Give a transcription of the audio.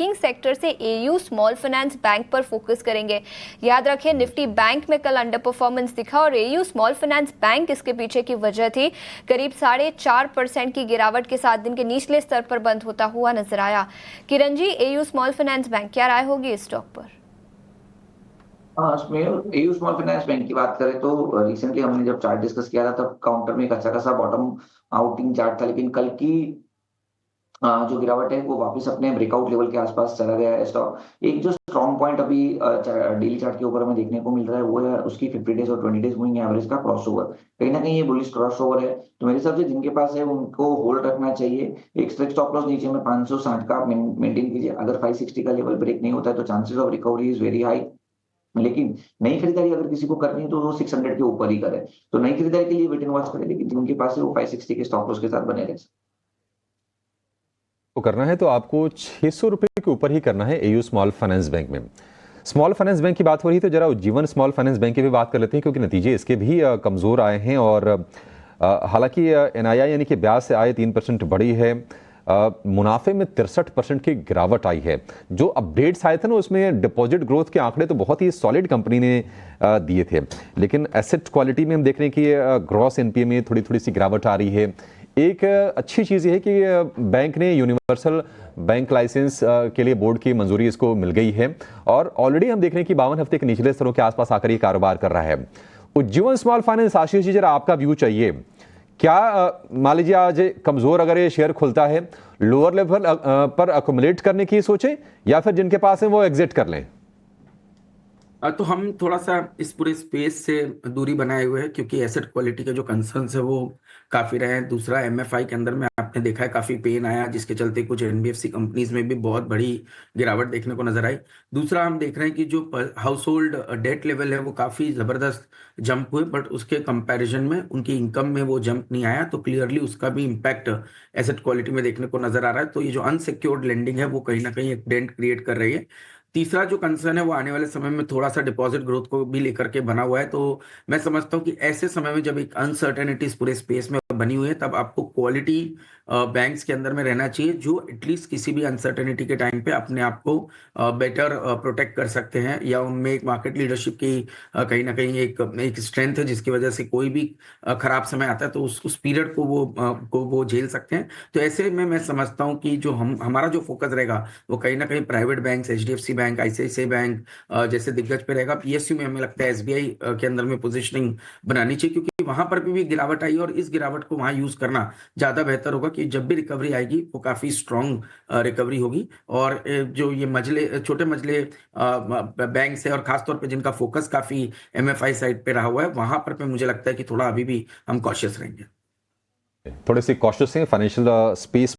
Banking sector से AU small finance bank पर focus करेंगे। याद रखें, निफ्टी बैंक में कल अंडर परफॉर्मेंस दिखा और एयू स्मॉल फाइनेंस बैंक इसके पीछे की वजह थी। करीब 4.5% की गिरावट के साथ दिन के निचले स्तर पर बंद होता हुआ नजर आया। Kiran ji, AU small finance bank, क्या राय होगी इस स्टॉक पर? हाँ, उसमें एयू स्मॉल फाइनेंस बैंक की बात करें तो रिसेंटली हमने जब चार्ट डिस्कस किया था तब काउंटर में एक अच्छा खासा बॉटम आउटिंग चार्ट था, लेकिन कल की जो गिरावट है वो वापस अपने ब्रेकआउट लेवल के आसपास चला गया है स्टॉक। एक जो स्ट्रॉन्ग पॉइंट अभी डेली चार्ट के ऊपर हमें देखने को मिल रहा है वो है उसकी 50 डेज और 20 डेज मूविंग एवरेज का क्रॉसओवर। कहीं ना कहीं ये बुलिश क्रॉसओवर है, तो मेरे हिसाब से जिनके पास है उनको होल्ड रखना चाहिए। एक स्ट्रिक्ट स्टॉप लॉस नीचे में 560 का आप मेंटेन कीजिए। अगर 560 का लेवल ब्रेक नहीं होता है तो chances of recovery is very high. लेकिन नई खरीदारी अगर किसी को करनी है तो वो 600 के ऊपर ही करे। तो नई खरीदारी के लिए वेट एंड वॉच करें, लेकिन जिनके पास है वो 560 के स्टॉप लॉस के साथ बने रहे। को करना है तो आपको 600 रुपये के ऊपर ही करना है एयू स्मॉल फाइनेंस बैंक में। स्मॉल फाइनेंस बैंक की बात हो रही है तो जरा उज्जीवन स्मॉल फाइनेंस बैंक की भी बात कर लेते हैं, क्योंकि नतीजे इसके भी कमज़ोर आए हैं और हालांकि एनआईआई यानी कि ब्याज से आय 3% बढ़ी है। मुनाफे में 63% की गिरावट आई है। जो अपडेट्स आए थे ना उसमें डिपॉजिट ग्रोथ के आंकड़े तो बहुत ही सॉलिड कंपनी ने दिए थे, लेकिन एसेट क्वालिटी में हम देख रहे हैं कि ग्रॉस एनपीए में थोड़ी थोड़ी सी गिरावट आ रही है। एक अच्छी चीज़ ये है कि बैंक ने यूनिवर्सल बैंक लाइसेंस के लिए बोर्ड की मंजूरी इसको मिल गई है और ऑलरेडी हम देख रहे हैं कि 52 हफ्ते के निचले स्तरों के आसपास आकर ये कारोबार कर रहा है। उज्जीवन स्मॉल फाइनेंस, आशीष जी जरा आपका व्यू चाहिए। क्या मान लीजिए आज कमजोर अगर ये शेयर खुलता है, लोअर लेवल पर अकोमुलेट करने की सोचे या फिर जिनके पास है वो एग्जिट कर लें? तो हम थोड़ा सा इस पूरे स्पेस से दूरी बनाए हुए हैं, क्योंकि एसेट क्वालिटी के जो कंसर्न्स है वो काफ़ी रहे हैं। दूसरा, एमएफआई के अंदर में आपने देखा है काफ़ी पेन आया, जिसके चलते कुछ एनबीएफसी कंपनीज में भी बहुत बड़ी गिरावट देखने को नजर आई। दूसरा, हम देख रहे हैं कि जो हाउस होल्ड डेट लेवल है वो काफ़ी ज़बरदस्त जंप हुए, बट उसके कंपैरिजन में उनकी इनकम में वो जंप नहीं आया, तो क्लियरली उसका भी इम्पैक्ट एसेट क्वालिटी में देखने को नजर आ रहा है। तो ये जो अनसिक्योर्ड लेंडिंग है वो कहीं ना कहीं एक डेंट क्रिएट कर रही है। तीसरा जो कंसर्न है वो आने वाले समय में थोड़ा सा डिपॉजिट ग्रोथ को भी लेकर के बना हुआ है। तो मैं समझता हूँ कि ऐसे समय में जब एक अनसर्टेनिटी इस पूरे स्पेस में बनी हुई है, तब आपको क्वालिटी बैंक्स के अंदर में रहना चाहिए, जो एटलीस्ट किसी भी अनसर्टेनिटी के टाइम पे अपने आप को बेटर प्रोटेक्ट कर सकते हैं, या उनमें एक मार्केट लीडरशिप की कहीं ना कहीं एक स्ट्रेंथ है, जिसकी वजह से कोई भी खराब समय आता है तो उस पीरियड को वो झेल सकते हैं। तो ऐसे में मैं समझता हूँ कि जो हमारा जो फोकस रहेगा वो कहीं ना कहीं private bank, HDFC bank, ICICI bank जैसे दिग्गज पे रहेगा। पीएसयू में हमें लगता है एसबीआई के अंदर में पोजीशनिंग बनानी चाहिए, क्योंकि वहां पर भी गिरावट आई और इस गिरावट को वहां यूज करना ज्यादा बेहतर होगा, कि जब भी रिकवरी आएगी वो काफी स्ट्रांग रिकवरी होगी। और जो ये मजले छोटे मजले बैंक है और खासतौर पर जिनका फोकस काफी एमएफआई साइड पे रहा हुआ है, वहां पर मुझे लगता है कि थोड़ा अभी भी हम कॉशियस रहेंगे। थोड़े से कॉशियस हैं फाइनेंशियल स्पेस